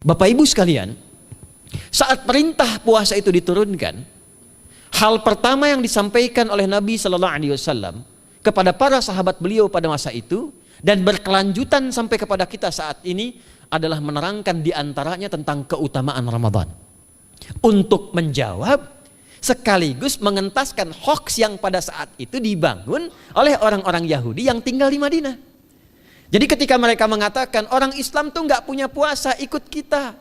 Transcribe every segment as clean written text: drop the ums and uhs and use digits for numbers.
Bapak Ibu sekalian, saat perintah puasa itu diturunkan, hal pertama yang disampaikan oleh Nabi Shallallahu Alaihi Wasallam kepada para sahabat beliau pada masa itu dan berkelanjutan sampai kepada kita saat ini adalah menerangkan diantaranya tentang keutamaan Ramadan. Untuk menjawab sekaligus mengentaskan hoax yang pada saat itu dibangun oleh orang-orang Yahudi yang tinggal di Madinah. Jadi ketika mereka mengatakan orang Islam tuh nggak punya puasa, ikut kita.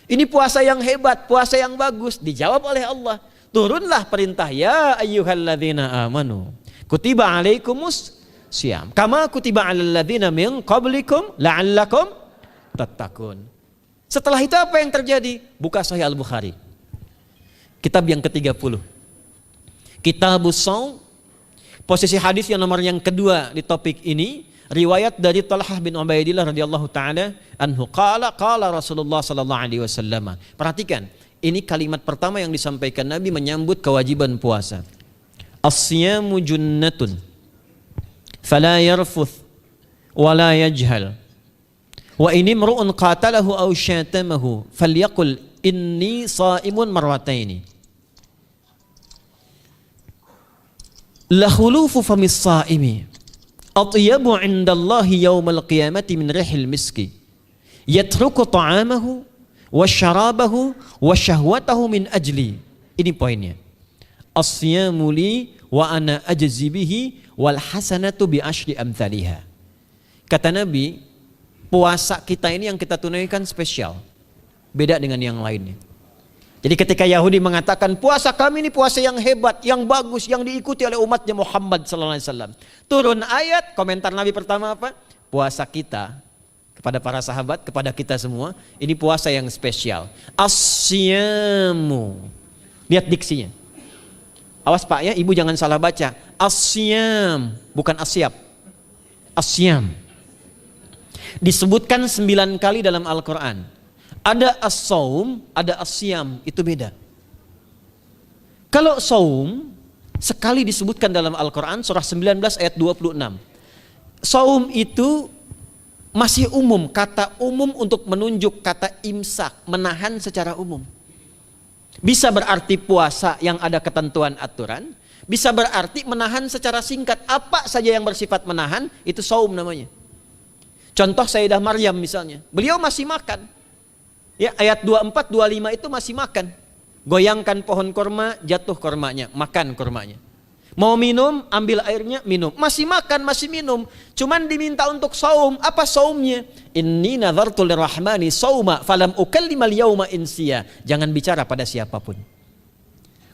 Ini puasa yang hebat, puasa yang bagus. Dijawab oleh Allah, turunlah perintah, ya ayyuhalladzina amanu kutiba alaikumus syiyam kama kutiba alal ladzina min qablikum la'allakum tattaqun. Setelah itu apa yang terjadi? Buka Sahih Al-Bukhari, kitab yang ke-30, Kitabus Shaum, posisi hadis yang nomor yang kedua di topik ini, riwayat dari Talhah bin Ubaidillah radhiyallahu taala anhu qala Rasulullah sallallahu alaihi wasallam. Perhatikan, ini kalimat pertama yang disampaikan Nabi menyambut kewajiban puasa. As-siyamu junnatun fala yarfuth wala yajhal wa ini imru'un qatalahu aw syatamahu falyaqul inni shaimun marwataini. La khulufu famis saimi atyabu 'indallahi yaumal qiyamati min rihil miski yatruku ta'amahu wa syarabahu wa syahwatahu min ajli. Ini poinnya. As-siyamu li wa ana ajzi bihi wal hasanatu bi asyri amthaliha. Kata Nabi, puasa kita ini yang kita tunaikan spesial, beda dengan yang lainnya. Jadi ketika Yahudi mengatakan puasa kami ini puasa yang hebat, yang bagus, yang diikuti oleh umatnya Muhammad sallallahu alaihi wasallam. Turun ayat, komentar Nabi pertama apa? Puasa kita kepada para sahabat, kepada kita semua, ini puasa yang spesial. As-siyamu. Lihat diksinya. Awas Pak ya, Ibu jangan salah baca. As-siyam, bukan asyab. As-siyam. Disebutkan 9 kali dalam Al-Quran. Ada as-saum, ada as-siyam, itu beda. Kalau saum sekali disebutkan dalam Al-Quran surah 19 ayat 26. Saum itu masih umum, kata umum untuk menunjuk kata imsak, menahan secara umum. Bisa berarti puasa yang ada ketentuan aturan, bisa berarti menahan secara singkat. Apa saja yang bersifat menahan, itu saum namanya. Contoh Sayyidah Maryam misalnya, beliau masih makan. Ya, ayat 24, 25 itu masih makan. Goyangkan pohon korma, jatuh kormanya, makan kormanya. Mau minum, ambil airnya, minum. Masih makan, masih minum. Cuman diminta untuk saum. Apa saumnya? Inni nadhartu lirrahmani sauma falam ukallimal yauma insiya. Jangan bicara pada siapapun.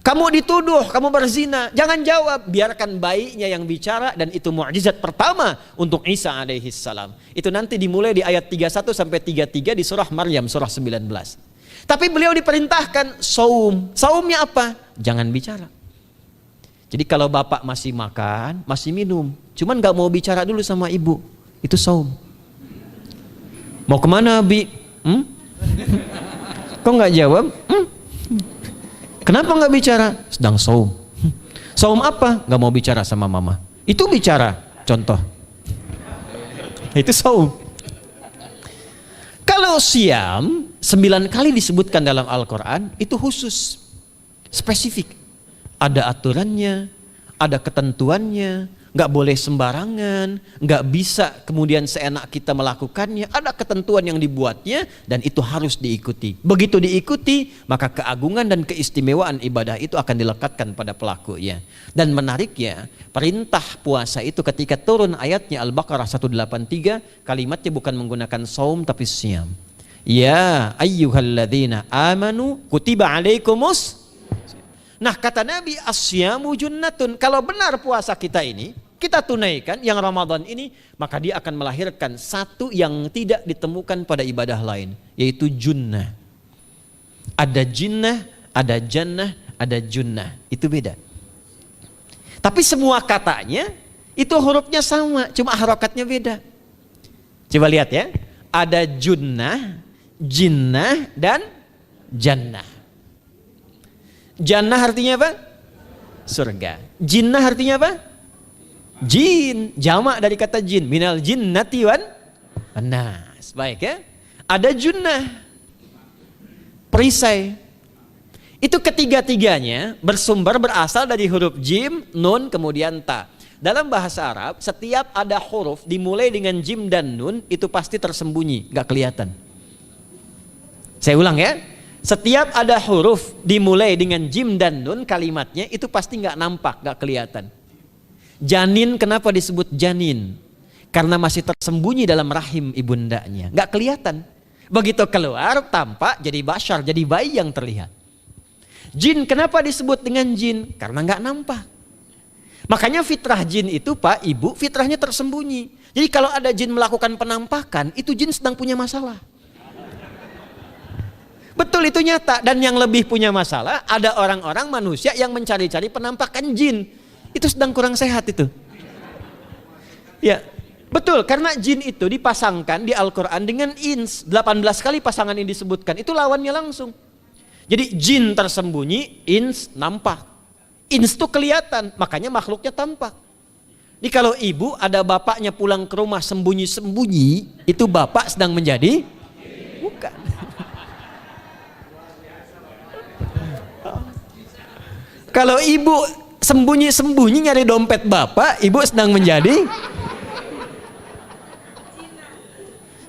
Kamu dituduh, kamu berzina, jangan jawab, biarkan bayinya yang bicara, dan itu mukjizat pertama untuk Isa alaihi salam. Itu nanti dimulai di ayat 31 sampai 33 di surah Maryam surah 19. Tapi beliau diperintahkan saum. Saumnya apa? Jangan bicara. Jadi kalau bapak masih makan, masih minum, cuman gak mau bicara dulu sama ibu, itu saum. Mau kemana Bi? Kok gak jawab? Kenapa gak bicara? Sedang saum. Saum apa? Gak mau bicara sama mama. Itu bicara, contoh. Itu saum. Kalau siam 9 kali disebutkan dalam Al-Quran, itu khusus, spesifik. Ada aturannya, ada ketentuannya, nggak boleh sembarangan, nggak bisa kemudian seenak kita melakukannya. Ada ketentuan yang dibuatnya dan itu harus diikuti. Begitu diikuti, maka keagungan dan keistimewaan ibadah itu akan dilekatkan pada pelakunya. Dan menariknya, perintah puasa itu ketika turun ayatnya Al-Baqarah 183, kalimatnya bukan menggunakan saum tapi siyam. Ya ayyuhalladzina amanu kutiba alaikumus. Nah kata Nabi, asyamu junnatun. Kalau benar puasa kita ini kita tunaikan yang Ramadan ini, maka dia akan melahirkan satu yang tidak ditemukan pada ibadah lain, yaitu junnah. Ada jinnah, ada jannah, ada junnah. Itu beda. Tapi semua katanya itu hurufnya sama, cuma harokatnya beda. Coba lihat ya. Ada junnah, jinnah, dan jannah. Jannah artinya apa? Surga. Jinnah artinya apa? Jin. Jamak dari kata jin. Minal jinnati wan nas. Baik ya. Ada junnah. perisai. Itu ketiga-tiganya berasal dari huruf jim, nun, kemudian ta. Dalam bahasa Arab, setiap ada huruf dimulai dengan jim dan nun, itu pasti tersembunyi, gak kelihatan. Saya ulang ya, setiap ada huruf dimulai dengan jim dan nun, kalimatnya itu pasti gak nampak, gak kelihatan. Janin, kenapa disebut janin? Karena masih tersembunyi dalam rahim ibundanya, gak kelihatan. Begitu keluar, tampak jadi bashar, jadi bayi yang terlihat. Jin, kenapa disebut dengan jin? Karena nggak nampak. Makanya fitrah jin itu Pak, Ibu, fitrahnya tersembunyi. Jadi kalau ada jin melakukan penampakan, itu jin sedang punya masalah. Betul, itu nyata. Dan yang lebih punya masalah, ada orang-orang manusia yang mencari-cari penampakan jin. Itu sedang kurang sehat itu. Ya, betul, karena jin itu dipasangkan di Al-Quran dengan ins. 18 kali pasangan ini disebutkan, itu lawannya langsung. Jadi jin tersembunyi, ins nampak. Ins itu kelihatan, makanya makhluknya tampak. Jadi kalau ibu ada bapaknya pulang ke rumah sembunyi-sembunyi, itu bapak sedang menjadi? Bukan. Kalau ibu sembunyi-sembunyi nyari dompet bapak, ibu sedang menjadi?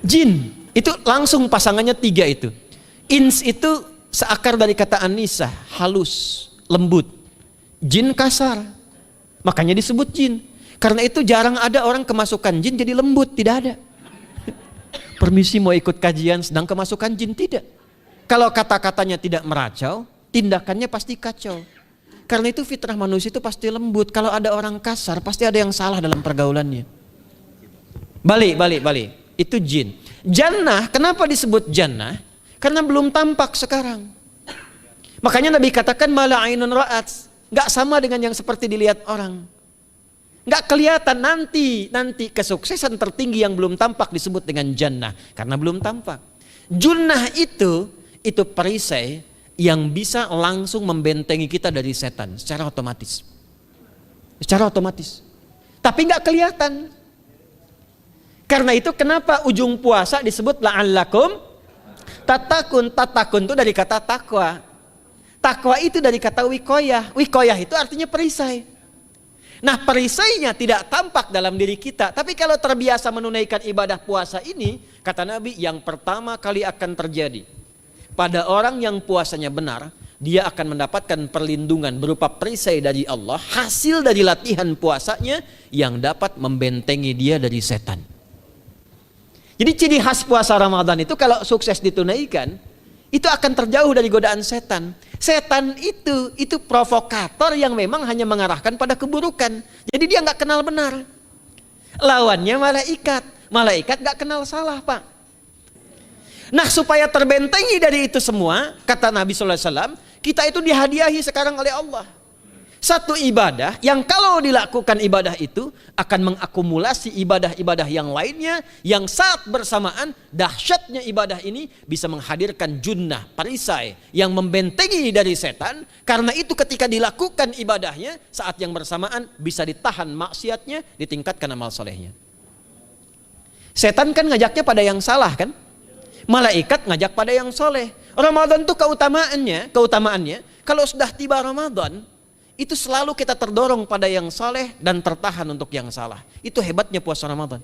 Jin. Itu langsung pasangannya 3 itu. Ins itu seakar dari kata anisa, halus, lembut. Jin kasar, makanya disebut jin. Karena itu jarang ada orang kemasukan jin jadi lembut, tidak ada. Permisi mau ikut kajian sedang kemasukan jin, tidak. Kalau kata-katanya tidak meracau, tindakannya pasti kacau. Karena itu fitrah manusia itu pasti lembut. Kalau ada orang kasar, pasti ada yang salah dalam pergaulannya. Balik. Itu jin. Jannah, kenapa disebut jannah? Karena belum tampak sekarang. Makanya Nabi katakan mala ainun ra'at, gak sama dengan yang seperti dilihat orang. Gak kelihatan, nanti kesuksesan tertinggi yang belum tampak disebut dengan jannah, karena belum tampak. Junnah itu perisai yang bisa langsung membentengi kita dari setan secara otomatis. Tapi gak kelihatan. Karena itu kenapa ujung puasa disebut la'allakum tatakun itu dari kata takwa. Takwa itu dari kata wikoyah. Wikoyah itu artinya perisai. Nah, perisainya tidak tampak dalam diri kita. Tapi kalau terbiasa menunaikan ibadah puasa ini, kata Nabi, yang pertama kali akan terjadi pada orang yang puasanya benar, dia akan mendapatkan perlindungan berupa perisai dari Allah, hasil dari latihan puasanya yang dapat membentengi dia dari setan. Jadi ciri khas puasa Ramadan itu kalau sukses ditunaikan, itu akan terjauh dari godaan setan. Setan itu provokator yang memang hanya mengarahkan pada keburukan. Jadi dia nggak kenal benar. Lawannya malaikat. Malaikat nggak kenal salah, Pak. Nah, supaya terbentengi dari itu semua, kata Nabi SAW, kita itu dihadiahi sekarang oleh Allah. Satu ibadah yang kalau dilakukan ibadah itu akan mengakumulasi ibadah-ibadah yang lainnya, yang saat bersamaan dahsyatnya ibadah ini bisa menghadirkan junnah, perisai yang membentengi dari setan. Karena itu ketika dilakukan ibadahnya, saat yang bersamaan bisa ditahan maksiatnya, ditingkatkan amal solehnya. Setan kan ngajaknya pada yang salah kan? Malaikat ngajak pada yang soleh. Ramadan itu keutamaannya kalau sudah tiba Ramadan, itu selalu kita terdorong pada yang saleh dan tertahan untuk yang salah. Itu hebatnya puasa Ramadan.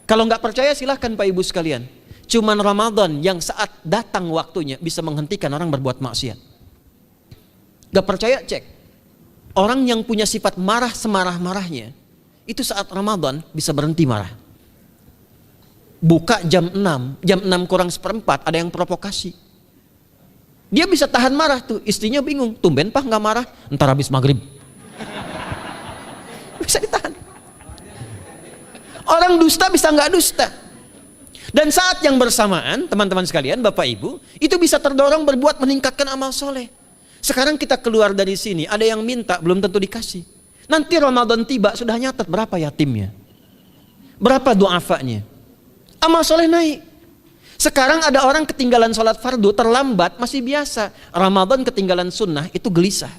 Kalau nggak percaya silahkan Pak Ibu sekalian. Cuman Ramadan yang saat datang waktunya bisa menghentikan orang berbuat maksiat. Nggak percaya cek. Orang yang punya sifat marah semarah-marahnya, itu saat Ramadan bisa berhenti marah. Buka jam 6 kurang seperempat ada yang provokasi. Dia bisa tahan marah tuh, istrinya bingung, tumben Pak nggak marah, ntar habis maghrib. Bisa ditahan. Orang dusta bisa nggak dusta. Dan saat yang bersamaan, teman-teman sekalian, Bapak Ibu, itu bisa terdorong berbuat meningkatkan amal soleh. Sekarang kita keluar dari sini, ada yang minta, belum tentu dikasih. Nanti Ramadan tiba, sudah nyatat berapa yatimnya, berapa du'afanya. Amal soleh naik. Sekarang ada orang ketinggalan sholat fardu terlambat masih biasa. Ramadan ketinggalan sunnah itu gelisah.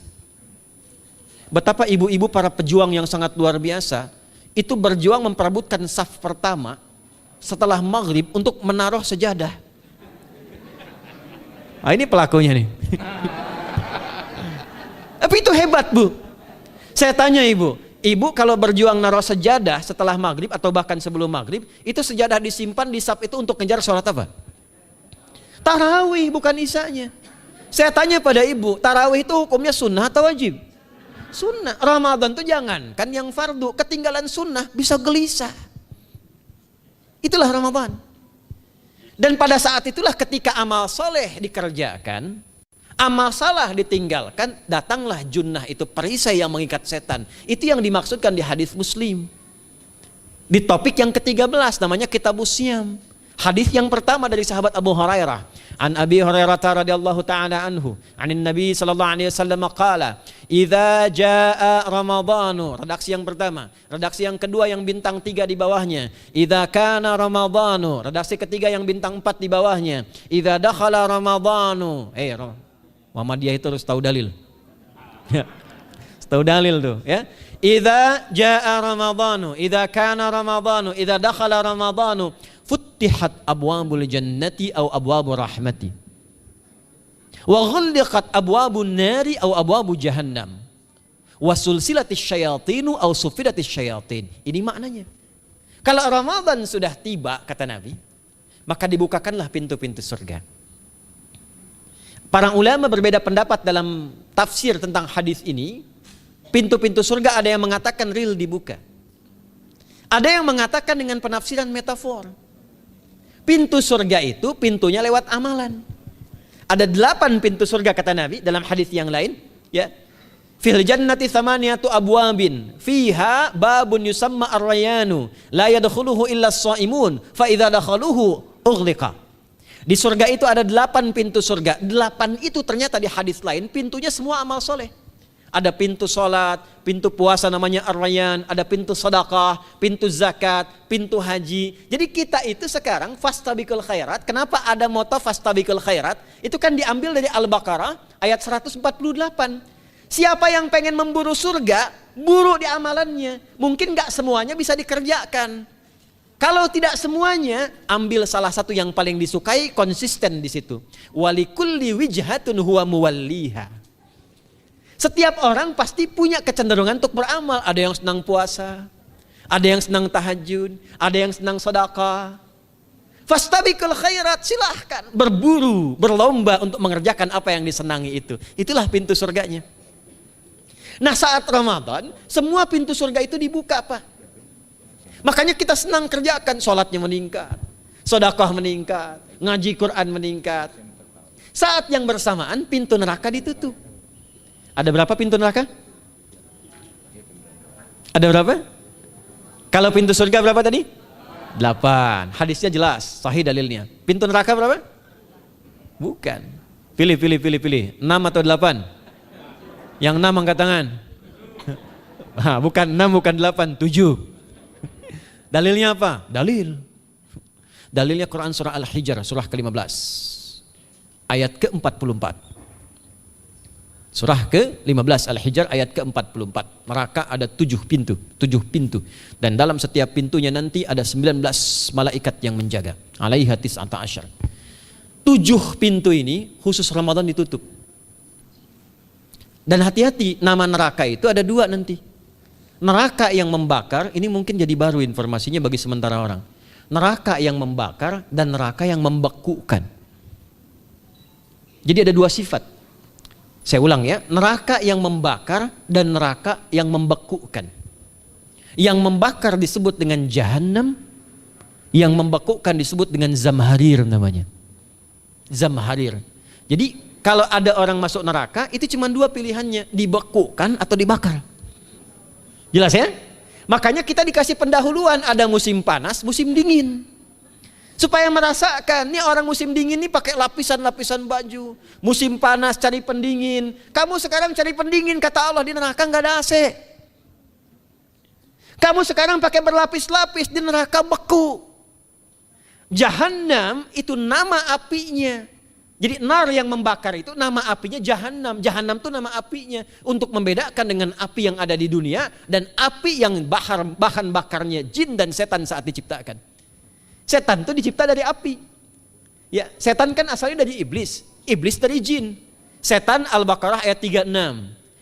Betapa ibu-ibu para pejuang yang sangat luar biasa itu berjuang memperebutkan saf pertama setelah maghrib untuk menaruh sejadah. Ah, ini pelakunya nih. Tapi itu hebat, Bu. Saya tanya ibu kalau berjuang naruh sejadah setelah maghrib atau bahkan sebelum maghrib, itu sejadah disimpan di saf itu untuk ngejar sholat apa? Tarawih, bukan isanya. Saya tanya pada ibu, tarawih itu hukumnya sunnah atau wajib? Sunnah. Ramadan tuh jangan, kan yang fardu, ketinggalan sunnah bisa gelisah. Itulah Ramadan. Dan pada saat itulah ketika amal soleh dikerjakan, amal salah ditinggalkan, datanglah junnah, itu perisai yang mengikat setan. Itu yang dimaksudkan di hadis Muslim. Di topik yang ke-13 namanya Kitabus Syam. Hadis yang pertama dari sahabat Abu Hurairah. An Abi Hurairah radhiyallahu ta'ala anhu, anin Nabi sallallahu alaihi wasallam qala, "Idza jaa Ramadhanu." Redaksi yang pertama. Redaksi yang kedua yang bintang 3 di bawahnya. "Idza kana Ramadhanu." Redaksi ketiga yang bintang 4 di bawahnya. "Idza dakhala Ramadhanu." Muhammadiyah itu harus tahu dalil. Tahu dalil tuh, ya. Idza jaa Ramadhanu, idza kana Ramadhanu, idza dakhala Ramadhanu, futtihat abwabul jannati aw abwabur rahmati. Wa ghulliqat abwabun nari aw abwabu jahannam. Wa sulsilatis syayatinu aw sufidatis syayatin. Ini maknanya. Kalau Ramadan sudah tiba, kata Nabi, maka dibukakanlah pintu-pintu surga. Para ulama berbeda pendapat dalam tafsir tentang hadis ini. Pintu-pintu surga ada yang mengatakan real dibuka. Ada yang mengatakan dengan penafsiran metafor. Pintu surga itu pintunya lewat amalan. Ada 8 pintu surga kata Nabi dalam hadis yang lain, ya. Fil jannati thamaniyatu abwabin fiha babun yusamma ar-rayanu la yadkhuluhu illa as-shaimun fa idza dakhaluhu ughliqa. Di surga itu ada 8 pintu surga. 8 itu ternyata di hadis lain pintunya semua amal soleh. Ada pintu sholat, pintu puasa namanya ar-rayyan, ada pintu sedekah, pintu zakat, pintu haji. Jadi kita itu sekarang fastabiqul khairat. Kenapa ada moto fastabiqul khairat? Itu kan diambil dari Al-Baqarah ayat 148. Siapa yang pengen memburu surga, buru di amalannya. Mungkin gak semuanya bisa dikerjakan. Kalau tidak semuanya, ambil salah satu yang paling disukai, konsisten di situ. Walikulli wijhatun huwa muwalliha. Setiap orang pasti punya kecenderungan untuk beramal. Ada yang senang puasa, ada yang senang tahajud, ada yang senang sedekah. Fastabiqul khairat, silahkan berburu, berlomba untuk mengerjakan apa yang disenangi itu. Itulah pintu surganya. Nah, saat Ramadan, semua pintu surga itu dibuka, Pak. Makanya kita senang kerjakan, sholatnya meningkat, sedekah meningkat, ngaji Quran meningkat. Saat yang bersamaan pintu neraka ditutup. Ada berapa pintu neraka? Ada berapa? Kalau pintu surga berapa tadi? 8. Hadisnya jelas, sahih dalilnya. Pintu neraka berapa? Bukan. Pilih. 6 atau 8? Yang 6 angkat tangan. Bukan 6, bukan 8, 7. Dalilnya apa? Dalilnya Quran surah Al-Hijr, surah ke-15. Ayat ke-44. Surah ke-15 Al-Hijr ayat ke-44. Neraka ada 7 pintu. Dan dalam setiap pintunya nanti ada 19 malaikat yang menjaga. Alaiha tis'ata asyar. 7 pintu ini khusus Ramadan ditutup. Dan hati-hati, nama neraka itu ada 2 nanti. Neraka yang membakar, ini mungkin jadi baru informasinya bagi sementara orang. Neraka yang membakar dan neraka yang membekukan. Jadi ada 2 sifat. Saya ulang ya, neraka yang membakar dan neraka yang membekukan. Yang membakar disebut dengan Jahannam, yang membekukan disebut dengan Zamharir namanya. Zamharir. Jadi kalau ada orang masuk neraka, itu cuma 2 pilihannya, dibekukan atau dibakar. Jelas ya? Makanya kita dikasih pendahuluan, ada musim panas, musim dingin. Supaya merasakan, nih orang musim dingin nih pakai lapisan-lapisan baju. Musim panas cari pendingin. Kamu sekarang cari pendingin, kata Allah, di neraka nggak ada AC. Kamu sekarang pakai berlapis-lapis, di neraka beku. Jahannam itu nama apinya. Jadi nar yang membakar itu nama apinya Jahannam. Jahannam itu nama apinya. Untuk membedakan dengan api yang ada di dunia dan api yang bahan bakarnya jin dan setan saat diciptakan. Setan itu dicipta dari api. Ya, setan kan asalnya dari iblis. iblis dari jin. Setan Al-Baqarah ayat 36.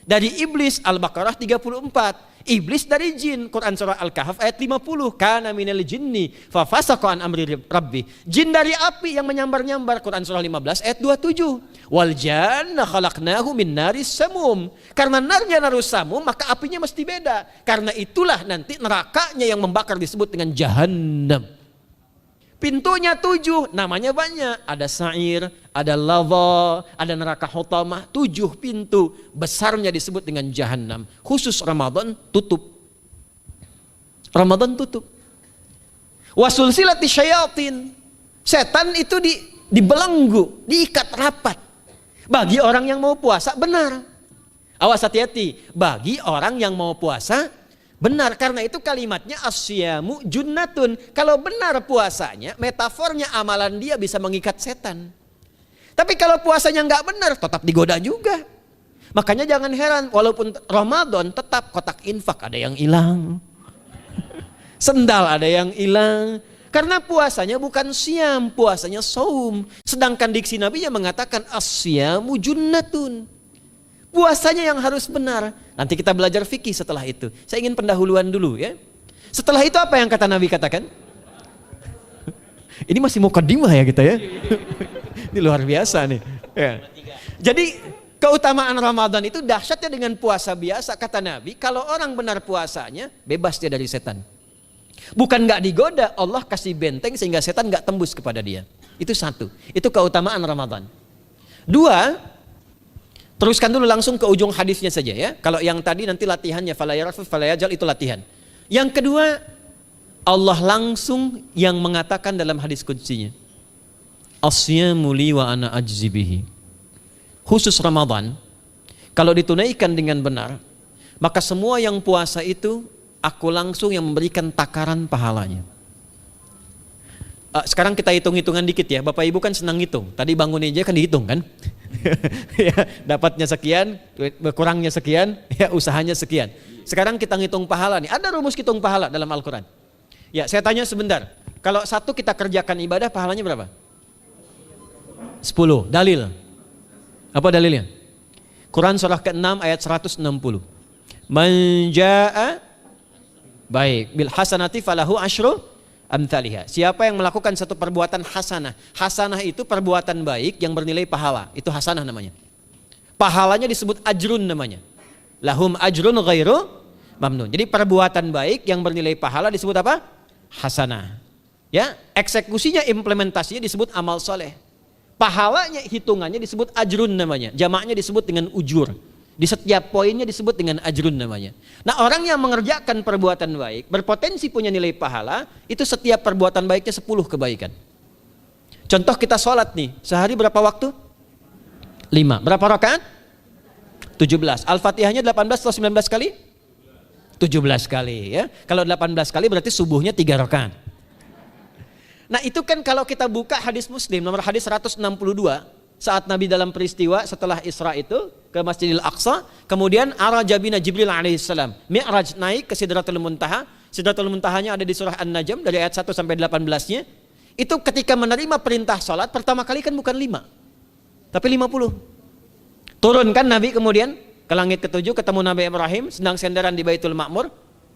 Dari iblis Al-Baqarah 34. Iblis dari jin, Quran surah Al-Kahf ayat 50. Kana minal jinni fa fasaqa an amri rabbi. Jin dari api yang menyambar-nyambar, Quran surah 15 ayat 27. Wal janna khalaqnahu min naris samum. Karena narnya narus samum, maka apinya mesti beda. Karena itulah nanti nerakanya yang membakar disebut dengan jahannam. Pintunya 7, namanya banyak. Ada sa'ir, ada lava, ada neraka hutamah. 7 pintu, besarnya disebut dengan jahannam. Khusus Ramadan tutup. Ramadan tutup. Wasulsilati syayatin. Setan itu dibelenggu, diikat rapat. Bagi orang yang mau puasa benar. Awas hati-hati. Bagi orang yang mau puasa benar, karena itu kalimatnya asyamu junnatun. Kalau benar puasanya, metafornya amalan dia bisa mengikat setan. Tapi kalau puasanya nggak benar, tetap digoda juga. Makanya jangan heran, walaupun Ramadan tetap kotak infak ada yang hilang. Sendal ada yang hilang. Karena puasanya bukan siam, puasanya saum. Sedangkan diksi Nabi yang mengatakan asyamu junnatun. Puasanya yang harus benar. Nanti kita belajar fikih setelah itu. Saya ingin pendahuluan dulu ya. Setelah itu apa yang kata Nabi katakan? Ini masih mukaddimah ya kita ya. Ini luar biasa nih. Ya. Jadi keutamaan Ramadan itu dahsyatnya dengan puasa biasa. Kata Nabi, kalau orang benar puasanya, bebas dia dari setan. Bukan gak digoda, Allah kasih benteng sehingga setan gak tembus kepada dia. Itu satu. Itu keutamaan Ramadan. 2, teruskan dulu langsung ke ujung hadisnya saja ya. Kalau yang tadi nanti latihannya falayarafuf falayajal itu latihan. Yang kedua, Allah langsung yang mengatakan dalam hadis qudsinya. Asyamu li wa ana ajzi bihi. Khusus Ramadan, kalau ditunaikan dengan benar, maka semua yang puasa itu aku langsung yang memberikan takaran pahalanya. Sekarang kita hitung-hitungan dikit ya. Bapak Ibu kan senang hitung. Tadi bangun aja kan dihitung kan. Ya, dapatnya sekian, kurangnya sekian, ya usahanya sekian. Sekarang kita ngitung pahala nih. Ada rumus hitung pahala dalam Al-Quran. Ya, saya tanya sebentar. Kalau satu kita kerjakan ibadah, pahalanya berapa? 10. Dalil. Apa dalilnya? Quran surah ke-6 ayat 160. Man jaa baik bil hasanati falahu asyru amthaliha. Siapa yang melakukan satu perbuatan hasanah. Hasanah itu perbuatan baik yang bernilai pahala. Itu hasanah namanya. Pahalanya disebut ajrun namanya. Lahum ajrun ghairu mamnun. Jadi perbuatan baik yang bernilai pahala disebut apa? Hasanah. Ya, eksekusinya, implementasinya disebut amal soleh. Pahalanya, hitungannya disebut ajrun namanya. Jamaknya disebut dengan ujur. Di setiap poinnya disebut dengan ajrun namanya. Nah, orang yang mengerjakan perbuatan baik berpotensi punya nilai pahala, itu setiap perbuatan baiknya 10 kebaikan. Contoh kita sholat nih, sehari berapa waktu? 5. Berapa rakaat? 17. Al-Fatihahnya 18 atau 19 kali? 17 kali ya. Kalau 18 kali berarti subuhnya 3 rakaat. Nah, itu kan kalau kita buka hadis Muslim nomor hadis 162, saat Nabi dalam peristiwa setelah Isra itu ke Masjidil Aqsa, kemudian araja bina Jibril alaihissalam, Mi'raj naik ke Sidratul Muntaha. Sidratul Muntahanya ada di surah An-Najm dari ayat 1 sampai 18-nya. Itu ketika menerima perintah salat pertama kali kan bukan 5, tapi 50. Turun kan Nabi kemudian ke langit ke-7, ketemu Nabi Ibrahim sedang senderan di Baitul Ma'mur,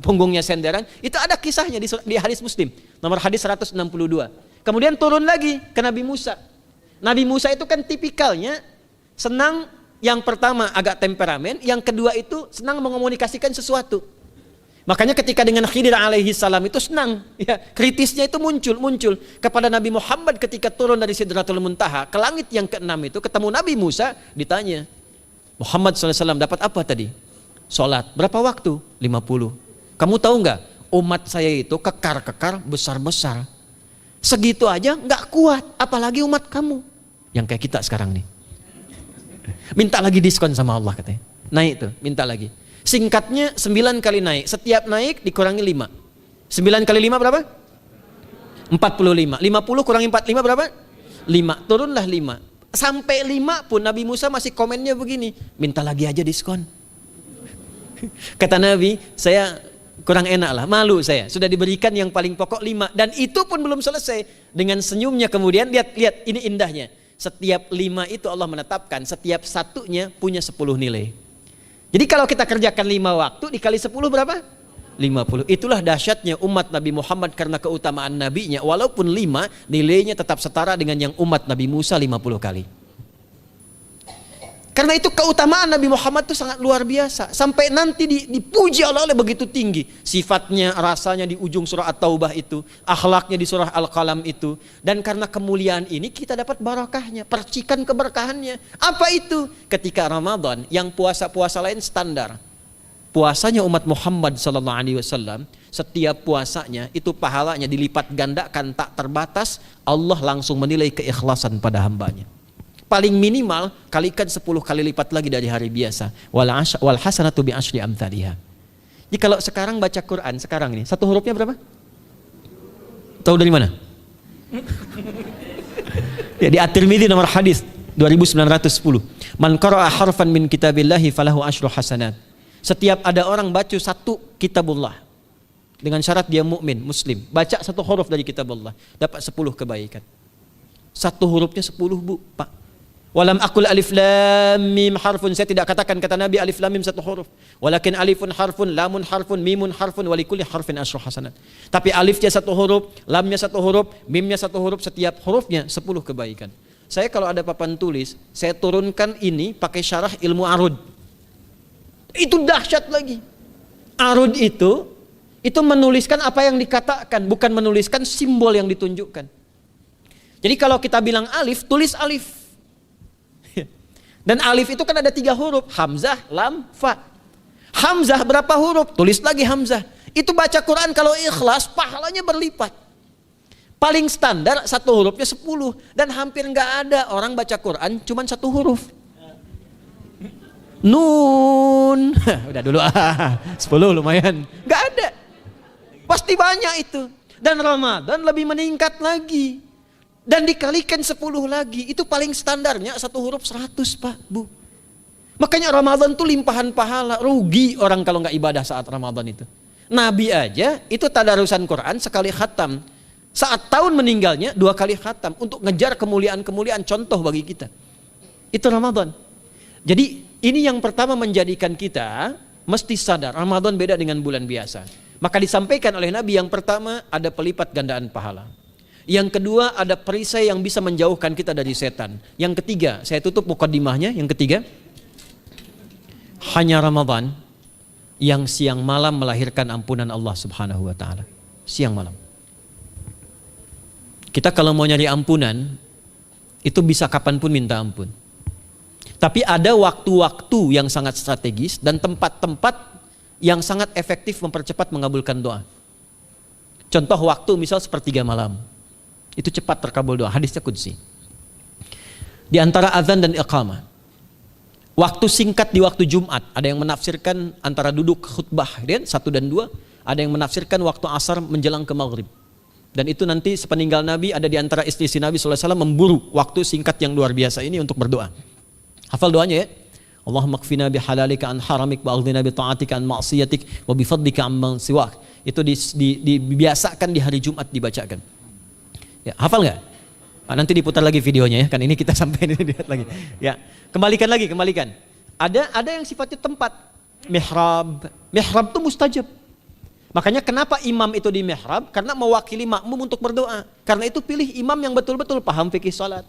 punggungnya senderan. Itu ada kisahnya di hadis Muslim nomor hadis 162. Kemudian turun lagi ke Nabi Musa. Nabi Musa itu kan tipikalnya senang, yang pertama agak temperamen, yang kedua itu senang mengomunikasikan sesuatu. Makanya ketika dengan Khidir alaihi salam itu senang, ya, kritisnya itu muncul kepada Nabi Muhammad ketika turun dari Sidratul Muntaha ke langit yang ke-6 itu ketemu Nabi Musa, ditanya, Muhammad SAW dapat apa tadi? Sholat. Berapa waktu? 50. Kamu tahu nggak? Umat saya itu kekar-kekar besar-besar. Segitu aja nggak kuat, apalagi umat kamu. Yang kayak kita sekarang nih. Minta lagi diskon sama Allah katanya. Naik tuh, minta lagi. Singkatnya 9 kali naik. Setiap naik dikurangi 5. 9 kali 5 berapa? 45. 50 kurangi 45 berapa? 5. Turunlah 5. Sampai 5 pun Nabi Musa masih komennya begini. Minta lagi aja diskon. Kata Nabi, saya kurang enak lah, malu saya. Sudah diberikan yang paling pokok 5. Dan itu pun belum selesai. Dengan senyumnya kemudian, lihat ini indahnya. Setiap 5 itu Allah menetapkan, setiap satunya punya 10 nilai. Jadi kalau kita kerjakan 5 waktu dikali 10 berapa? 50. Itulah dahsyatnya umat Nabi Muhammad karena keutamaan nabinya. Walaupun 5, nilainya tetap setara dengan yang umat Nabi Musa 50 kali. Karena itu keutamaan Nabi Muhammad itu sangat luar biasa. Sampai nanti dipuji Allah oleh begitu tinggi. Sifatnya, rasanya di ujung surah At-Taubah itu. Akhlaknya di surah Al-Qalam itu. Dan karena kemuliaan ini kita dapat barakahnya. Percikan keberkahannya. Apa itu? Ketika Ramadan yang puasa-puasa lain standar. Puasanya umat Muhammad SAW, setiap puasanya itu pahalanya dilipat gandakan tak terbatas. Allah langsung menilai keikhlasan pada hambanya. Paling minimal kalikan 10 kali lipat lagi dari hari biasa. Wal hasanatu bi asyri amthaliha. Jadi kalau sekarang baca Quran sekarang ini, satu hurufnya berapa? Tahu dari mana? Ya, di At-Tirmidzi nomor hadis 2910. Man qara'a harfan min kitabillahi falahu asyru hasanat. Setiap ada orang baca satu kitabullah dengan syarat dia mukmin, muslim, baca satu huruf dari kitabullah, dapat 10 kebaikan. Satu hurufnya 10, Bu, Pak. Walam aqul alif lam mim harfun, saya tidak katakan kata Nabi alif lam mim satu huruf. Walakin alifun harfun, lamun harfun, mimun harfun, wa likulli harfin asyru hasanat. Tapi alifnya satu huruf, lamnya satu huruf, mimnya satu huruf, setiap hurufnya 10 kebaikan. Saya kalau ada papan tulis, saya turunkan ini pakai syarah ilmu arud. Itu dahsyat lagi. Arud itu menuliskan apa yang dikatakan, bukan menuliskan simbol yang ditunjukkan. Jadi kalau kita bilang alif, tulis alif. Dan alif itu kan ada 3 huruf, hamzah, lam, fa. Hamzah berapa huruf? Tulis lagi hamzah. Itu baca Quran kalau ikhlas, pahalanya berlipat. Paling standar satu hurufnya 10. Dan hampir nggak ada orang baca Quran cuma satu huruf. Nun. Udah dulu 10 lumayan. Nggak ada. Pasti banyak itu. Dan Ramadan lebih meningkat lagi. Dan dikalikan 10 lagi, itu paling standarnya satu huruf 100, Pak, Bu. Makanya Ramadan itu limpahan pahala. Rugi orang kalau nggak ibadah saat Ramadan itu. Nabi aja itu tadarusan Quran sekali khatam. Saat tahun meninggalnya 2 kali khatam untuk ngejar kemuliaan-kemuliaan contoh bagi kita. Itu Ramadan. Jadi ini yang pertama menjadikan kita mesti sadar Ramadan beda dengan bulan biasa. Maka disampaikan oleh Nabi yang pertama ada pelipat gandaan pahala. Yang kedua ada perisai yang bisa menjauhkan kita dari setan. Yang ketiga, saya tutup mukadimahnya. Yang ketiga, hanya Ramadan yang siang malam melahirkan ampunan Allah Subhanahu wa taala. Siang malam. Kita kalau mau nyari ampunan itu bisa kapanpun minta ampun. Tapi ada waktu-waktu yang sangat strategis dan tempat-tempat yang sangat efektif mempercepat mengabulkan doa. Contoh waktu misal sepertiga malam. Itu cepat terkabul doa, hadisnya qudsi. Di antara azan dan iqamah. Waktu singkat di waktu Jumat, ada yang menafsirkan antara duduk khutbah, 1 dan 2, ada yang menafsirkan waktu asar menjelang ke maghrib. Dan itu nanti sepeninggal Nabi ada di antara istri Nabi SAW memburu waktu singkat yang luar biasa ini untuk berdoa. Hafal doanya ya. Allahumma kfina bihalalika an haramik wa aghdina bi ta'atika an ma'siyatik wa bi fadlika amman siwak. Itu dibiasakan di hari Jumat dibacakan. Ya, hafal nggak? Nanti diputar lagi videonya ya, kan ini kita sampai ini lihat lagi. Ya, kembalikan. Ada yang sifatnya tempat. Mihrab itu mustajab. Makanya kenapa imam itu di mihrab? Karena mewakili makmum untuk berdoa. Karena itu pilih imam yang betul-betul paham fikih salat,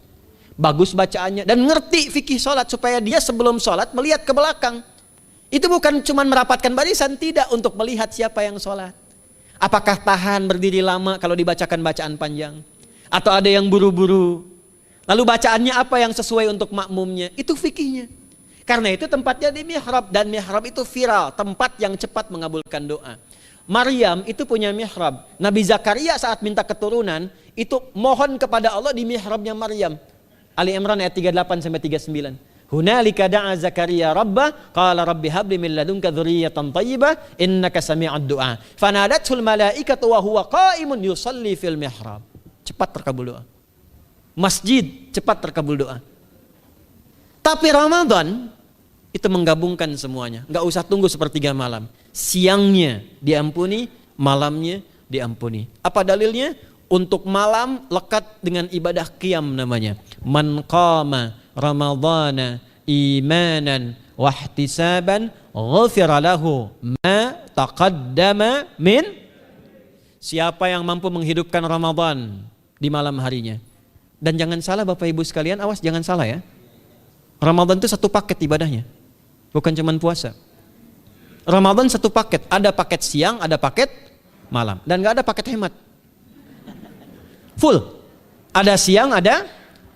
bagus bacaannya dan ngerti fikih salat supaya dia sebelum salat melihat ke belakang. Itu bukan cuma merapatkan barisan, tidak, untuk melihat siapa yang salat. Apakah tahan berdiri lama kalau dibacakan bacaan panjang? Atau ada yang buru-buru. Lalu bacaannya apa yang sesuai untuk makmumnya? Itu fikihnya. Karena itu tempatnya di mihrab. Dan mihrab itu viral, tempat yang cepat mengabulkan doa. Maryam itu punya mihrab. Nabi Zakaria saat minta keturunan, itu mohon kepada Allah di mihrabnya Maryam. Ali Imran ayat 38-39. Hunalika da'a Zakaria rabbah, qala rabbi habli min ladunka dzurriyyatan thayyibah, innaka sami'ud du'a. Fanadatul malaikatu wa huwa qa'imun yusalli fil mihrab. Cepat terkabul doa. Masjid cepat terkabul doa. Tapi Ramadan itu menggabungkan semuanya. Enggak usah tunggu sepertiga malam. Siangnya diampuni, malamnya diampuni. Apa dalilnya? Untuk malam lekat dengan ibadah qiyam namanya. Man qama ramadhana imanan wahtisaban ghufira lahu ma taqaddama min. Siapa yang mampu menghidupkan Ramadan di malam harinya. Dan jangan salah Bapak Ibu sekalian, awas jangan salah ya. Ramadan itu satu paket ibadahnya. Bukan cuma puasa. Ramadan satu paket, ada paket siang, ada paket malam. Dan gak ada paket hemat. Full. Ada siang, ada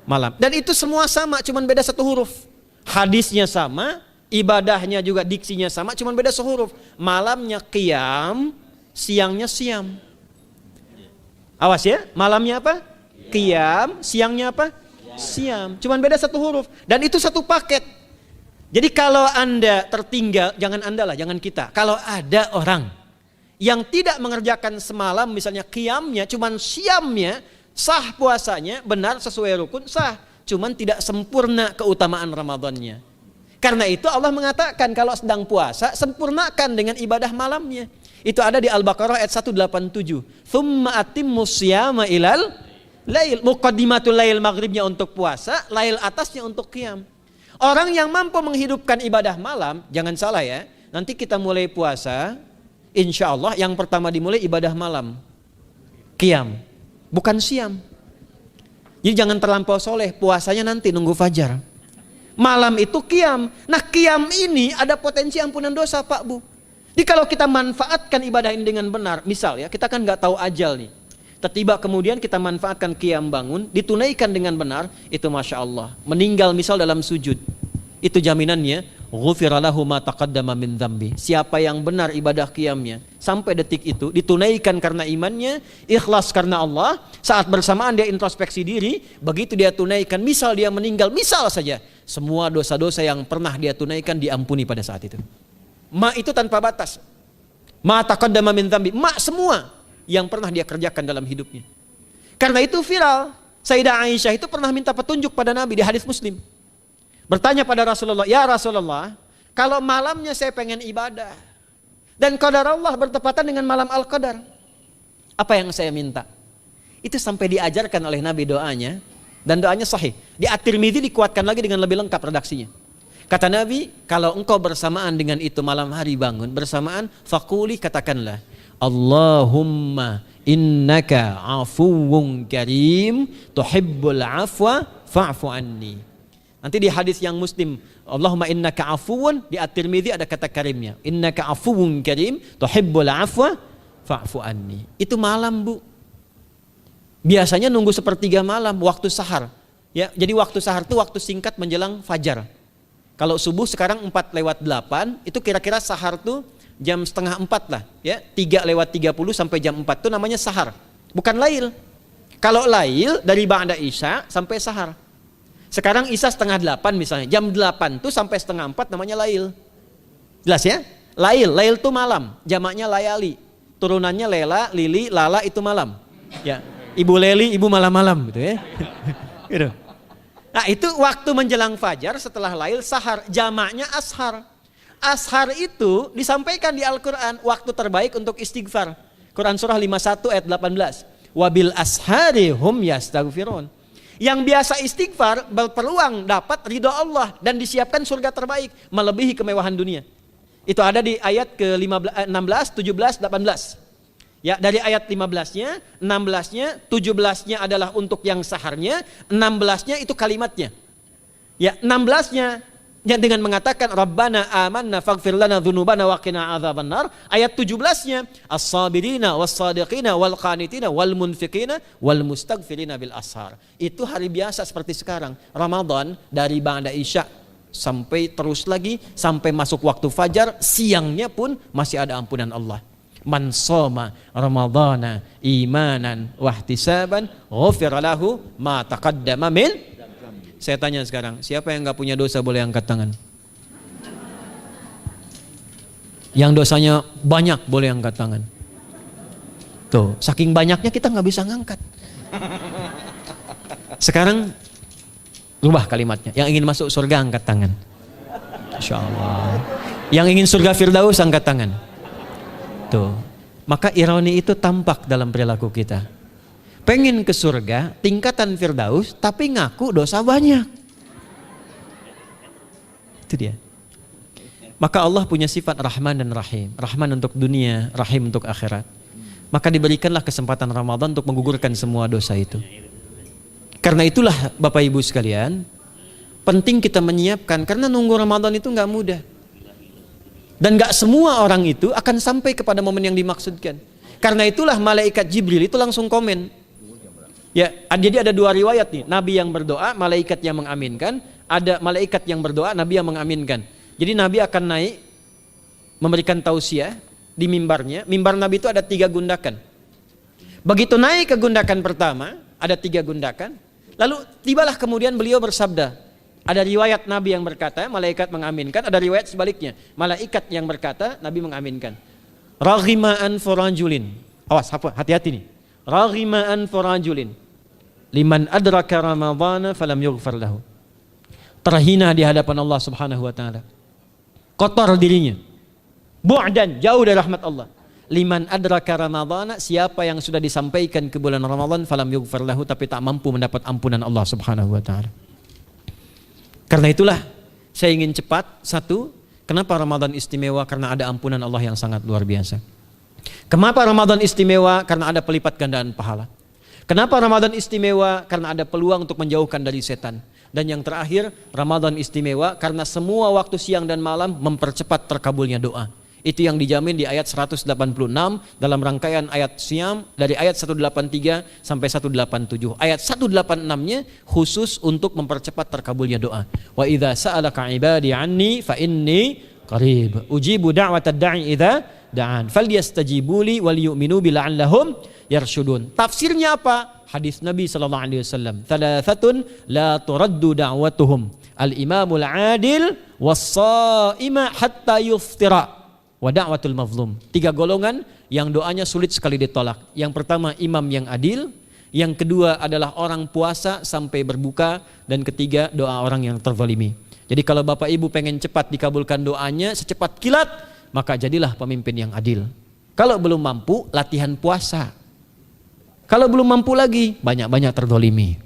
malam. Dan itu semua sama, cuma beda satu huruf. Hadisnya sama, ibadahnya juga diksinya sama, cuma beda sehuruf. Malamnya qiyam, siangnya siam. Awas ya, malamnya apa? Qiyam, siangnya apa? Siam. Cuma beda satu huruf. Dan itu satu paket. Jadi kalau Anda tertinggal, jangan Anda lah, jangan kita. Kalau ada orang yang tidak mengerjakan semalam, misalnya qiyamnya, cuman siamnya, sah puasanya, benar sesuai rukun, sah. Cuman tidak sempurna keutamaan Ramadannya. Karena itu Allah mengatakan kalau sedang puasa, sempurnakan dengan ibadah malamnya. Itu ada di Al-Baqarah ayat 187. Tsumma atimmus syiyama ilal lail. Muqaddimatul lail, maghribnya untuk puasa, lail atasnya untuk qiyam. Orang yang mampu menghidupkan ibadah malam, jangan salah ya, nanti kita mulai puasa, insya Allah yang pertama dimulai ibadah malam, qiyam, bukan siam. Jadi jangan terlampau soleh, puasanya nanti nunggu fajar. Malam itu qiyam. Nah qiyam ini ada potensi ampunan dosa Pak Bu. Jadi kalau kita manfaatkan ibadah ini dengan benar, misal ya kita kan nggak tahu ajal nih. Tiba kemudian kita manfaatkan qiyam bangun, ditunaikan dengan benar, itu Masya Allah. Meninggal misal dalam sujud, itu jaminannya, ghufira lahu ma taqaddama min dzambi. Siapa yang benar ibadah qiyamnya, sampai detik itu, ditunaikan karena imannya, ikhlas karena Allah, saat bersamaan dia introspeksi diri, begitu dia tunaikan, misal dia meninggal, misal saja, semua dosa-dosa yang pernah dia tunaikan diampuni pada saat itu. Ma itu tanpa batas. Ma taqaddama min dzambi, ma semua yang pernah dia kerjakan dalam hidupnya. Karena itu viral. Sayyidah Aisyah itu pernah minta petunjuk pada Nabi di hadis Muslim. Bertanya pada Rasulullah, "Ya Rasulullah, kalau malamnya saya pengen ibadah dan qadar Allah bertepatan dengan malam Al-Qadar, apa yang saya minta?" Itu sampai diajarkan oleh Nabi doanya, dan doanya sahih. Di At-Tirmidzi dikuatkan lagi dengan lebih lengkap redaksinya. Kata Nabi, kalau engkau bersamaan dengan itu malam hari bangun, bersamaan, faquli, katakanlah, Allahumma innaka afuwun karim tuhibbul afwa fa'fu anni. Nanti di hadis yang Muslim, Allahumma innaka afuwun, di At-Tirmidzi ada kata karimnya. Innaka afuwun karim tuhibbul afwa fa'fu anni. Itu malam Bu. Biasanya nunggu sepertiga malam, waktu sahar. Ya, jadi waktu sahar itu waktu singkat menjelang fajar. Kalau subuh sekarang 4:08, itu kira-kira sahar tuh jam setengah 4 lah, ya 3:30 sampai jam 4 itu namanya sahar, bukan lail. Kalau lail dari ba'da isya sampai sahar. Sekarang isya setengah 8 misalnya, jam 8 tuh sampai setengah 4 namanya lail. Jelas ya? Lail tuh malam, jamaknya layali. Turunannya lela, lili, lala itu malam. Ya, ibu leli, ibu malam-malam gitu ya. Gitu. Nah itu waktu menjelang fajar setelah lail sahar, jamaknya ashar. Ashar itu disampaikan di Al-Quran waktu terbaik untuk istighfar. Quran surah 51 ayat 18. Wabil ashari hum yastaghfirun. Yang biasa istighfar berpeluang dapat ridho Allah dan disiapkan surga terbaik melebihi kemewahan dunia. Itu ada di ayat ke-16, 17, 18. Ya, dari ayat 15-nya, 16-nya, 17-nya adalah untuk yang saharnya, 16-nya itu kalimatnya. Ya, 16-nya dengan mengatakan Rabbana amanna faghfir lana dzunubana wa qina adzabannar. Ayat 17-nya as-sabirina was-sadiqina wal qanitina wal munfiqina wal mustaghfirina bil ashar. Itu hari biasa seperti sekarang. Ramadan dari ba'da isya sampai terus lagi sampai masuk waktu fajar, siangnya pun masih ada ampunan Allah. Man shoma ramadhana imanan wahtisaban ghufira lahu ma taqaddama min. Saya tanya sekarang, siapa yang enggak punya dosa boleh angkat tangan? Yang dosanya banyak boleh angkat tangan. Tuh, saking banyaknya kita nggak bisa ngangkat. Sekarang rubah kalimatnya. Yang ingin masuk surga angkat tangan. Insya Allah. Yang ingin surga Firdaus angkat tangan. Tuh, maka ironi itu tampak dalam perilaku kita. pengen ke surga, tingkatan Firdaus, tapi ngaku dosa banyak. Itu dia. Maka Allah punya sifat Rahman dan Rahim. Rahman untuk dunia, Rahim untuk akhirat. Maka diberikanlah kesempatan Ramadan untuk menggugurkan semua dosa itu. Karena itulah Bapak Ibu sekalian, penting kita menyiapkan, karena nunggu Ramadan itu nggak mudah. Dan nggak semua orang itu akan sampai kepada momen yang dimaksudkan. Karena itulah malaikat Jibril itu langsung komen. Ya, jadi ada dua riwayat nih, Nabi yang berdoa, malaikat yang mengaminkan. Ada malaikat yang berdoa, Nabi yang mengaminkan. Jadi Nabi akan naik memberikan tausiah di mimbarnya. Mimbar Nabi itu ada 3 gundakan. Begitu naik ke gundakan pertama, ada 3 gundakan. Lalu tibalah kemudian beliau bersabda. Ada riwayat Nabi yang berkata, malaikat mengaminkan. Ada riwayat sebaliknya, malaikat yang berkata, Nabi mengaminkan. Raghima anfu rajulin. Awas, hati-hati nih. Raghima anfu rajulin liman adraka ramadhana falam yughfar lahu. Terhina di hadapan Allah Subhanahu wa taala. Kotor dirinya. Bu'dan, jauh dari rahmat Allah. Liman adraka ramadhana, siapa yang sudah disampaikan ke bulan Ramadan falam yughfar lahu, tapi tak mampu mendapat ampunan Allah Subhanahu wa taala. Karena itulah saya ingin cepat. Satu, kenapa Ramadan istimewa? Karena ada ampunan Allah yang sangat luar biasa. Kenapa Ramadan istimewa? Karena ada pelipat gandaan pahala. Kenapa Ramadan istimewa? Karena ada peluang untuk menjauhkan dari setan. Dan yang terakhir, Ramadan istimewa karena semua waktu siang dan malam mempercepat terkabulnya doa. Itu yang dijamin di ayat 186 dalam rangkaian ayat Siyam dari ayat 183 sampai 187. Ayat 186-nya khusus untuk mempercepat terkabulnya doa. Wa idza sa'alaka 'ibadi 'anni fa inni qarib ujibu da'watad da'i idza da'an falyastajibu li wal yu'minu bi la'allahum yarshudun. Tafsirnya apa? Hadis Nabi sallallahu alaihi wasallam, "Thalathatun la turaddu da'watuhum al-imamul 'adil was-sha'ima hatta yuftira wa da'watul mazlum." 3 golongan yang doanya sulit sekali ditolak. Yang pertama imam yang adil, yang kedua adalah orang puasa sampai berbuka, dan ketiga doa orang yang terzalimi. Jadi kalau Bapak Ibu pengen cepat dikabulkan doanya secepat kilat, maka jadilah pemimpin yang adil. Kalau belum mampu, latihan puasa. Kalau belum mampu lagi, banyak-banyak terzalimi.